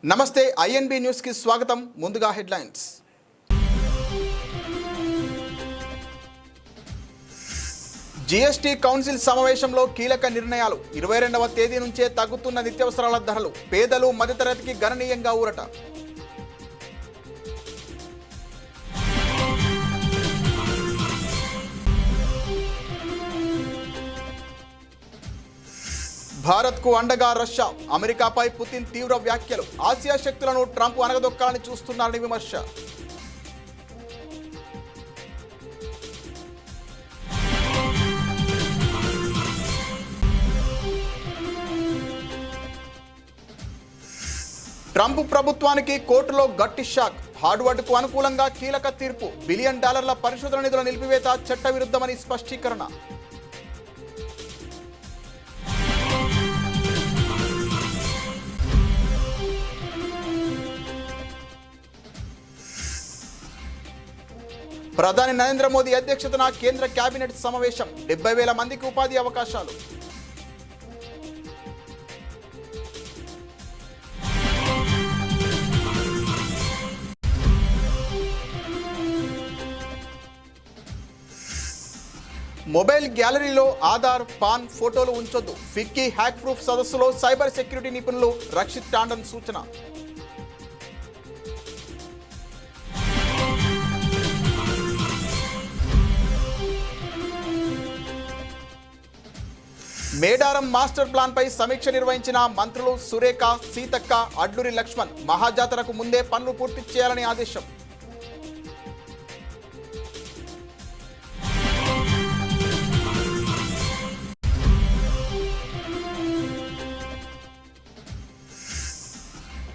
నమస్తే INB news కి స్వాగతం. ముందుగా హెడ్లైన్స్. జీఎస్టీ కౌన్సిల్ సమావేశంలో కీలక నిర్ణయాలు. 22వ తేదీ నుంచే తగ్గుతున్న నిత్యావసరాల ధరలు. పేదలు మధ్యతరగతికి గణనీయంగా ఊరట. భారత్కు అండగా రష్యా. అమెరికాపై పుతిన్ తీవ్ర వ్యాఖ్యలు. ఆసియా శక్తులను ట్రంప్ అనగదొక్కాలని చూస్తున్నారని విమర్శ. ట్రంప్ ప్రభుత్వానికి కోర్టులో గట్టి షాక్. హార్వర్డ్కు అనుకూలంగా కీలక తీర్పు. $1 బిలియన్ పరిశోధన నిధుల నిలిపివేత చట్టవిరుద్ధమని స్పష్టీకరణ. ప్రధాని నరేంద్ర మోదీ అధ్యక్షతన కేంద్ర కేబినెట్ సమావేశం. 70,000 మందికి ఉపాధి అవకాశాలు. మొబైల్ గ్యాలరీలో ఆధార్, పాన్ ఫోటోలు ఉంచొద్దు. ఫిక్కీ హ్యాక్ ప్రూఫ్ సదస్సులో సైబర్ సెక్యూరిటీ నిపుణులు రక్షిత్ టాండన్ సూచన. మేడారం మాస్టర్ ప్లాన్ పై సమీక్ష నిర్వహించిన మంత్రులు సురేఖ, సీతక్క, అడ్లూరి లక్ష్మణ్. మహాజాతరకు ముందే పనులు పూర్తి చేయాలని ఆదేశం.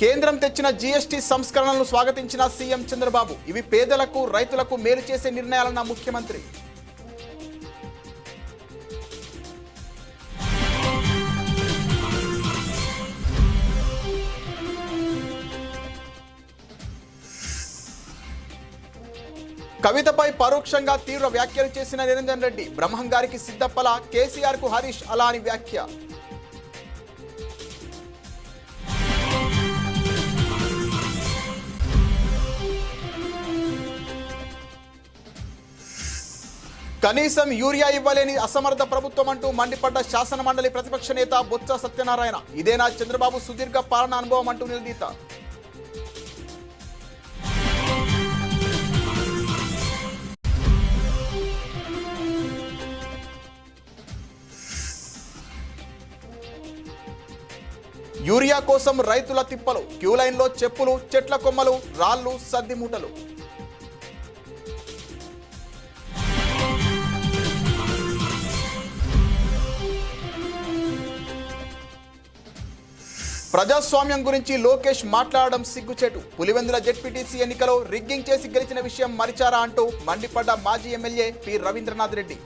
కేంద్రం తెచ్చిన జీఎస్టీ సంస్కరణలను స్వాగతించిన సీఎం చంద్రబాబు. ఇవి పేదలకు, రైతులకు మేలు చేసే నిర్ణయాలన్న ముఖ్యమంత్రి. కవితపై పరోక్షంగా తీవ్ర వ్యాఖ్యలు చేసిన నిరంజన్ రెడ్డి. బ్రహ్మంగారికి సిద్ధప్పల, కేసీఆర్ కు హరీష్ అలా అని వ్యాఖ్య. కనీసం యూరియా ఇవ్వలేని అసమర్థ ప్రభుత్వం అంటూ మండిపడ్డ శాసన మండలి ప్రతిపక్ష నేత బొత్స సత్యనారాయణ. ఇదేనా చంద్రబాబు సుదీర్ఘ పాలన అనుభవం అంటూ నిలదీత. యూరియా కోసం రైతుల తిప్పలు. క్యూ లైన్లో చెప్పులు, చెట్ల కొమ్మలు, రాళ్లు, సద్ది మూటలు. ప్రజాస్వామ్యం గురించి లోకేష్ మాట్లాడడం సిగ్గుచేటు. పులివెందుల జెడ్పీటీసీ ఎన్నికలో రిగ్గింగ్ చేసి గెలిచిన విషయం మరిచారా అంటూ మండిపడ్డ మాజీ ఎమ్మెల్యే పి రవీంద్రనాథ్ రెడ్డి.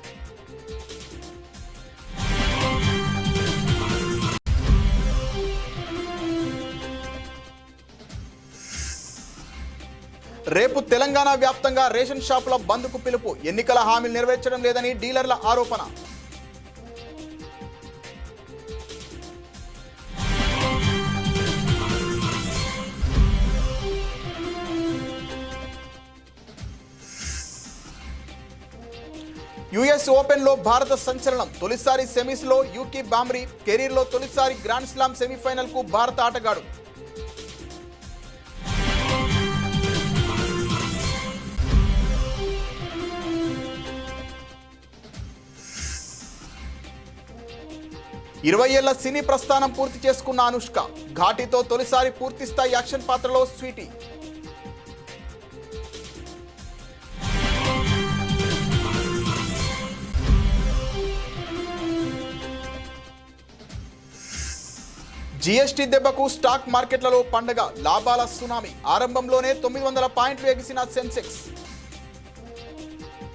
రేపు తెలంగాణ వ్యాప్తంగా రేషన్ షాపుల బంద్కు పిలుపు. ఎన్నికల హామీలు నెరవేర్చడం లేదని డీలర్ల ఆరోపణ. యుఎస్ ఓపెన్లో భారత సంచలనం. తొలిసారి సెమీస్లో యూకీ బామ్రీ. కెరీర్లో తొలిసారి గ్రాండ్ స్లామ్ సెమీఫైనల్కు భారత ఆటగాడు. ఇరవై ఏళ్ల సినీ ప్రస్థానం పూర్తి చేసుకున్న అనుష్క. ఘాటీతో తొలిసారి పూర్తిస్థాయి యాక్షన్ పాత్రలో స్వీటీ. జీఎస్టీ దెబ్బకు స్టాక్ మార్కెట్లలో పండగ. లాభాల సునామీ. ఆరంభంలోనే 900 పాయింట్లు ఎగిసిన సెన్సెక్స్.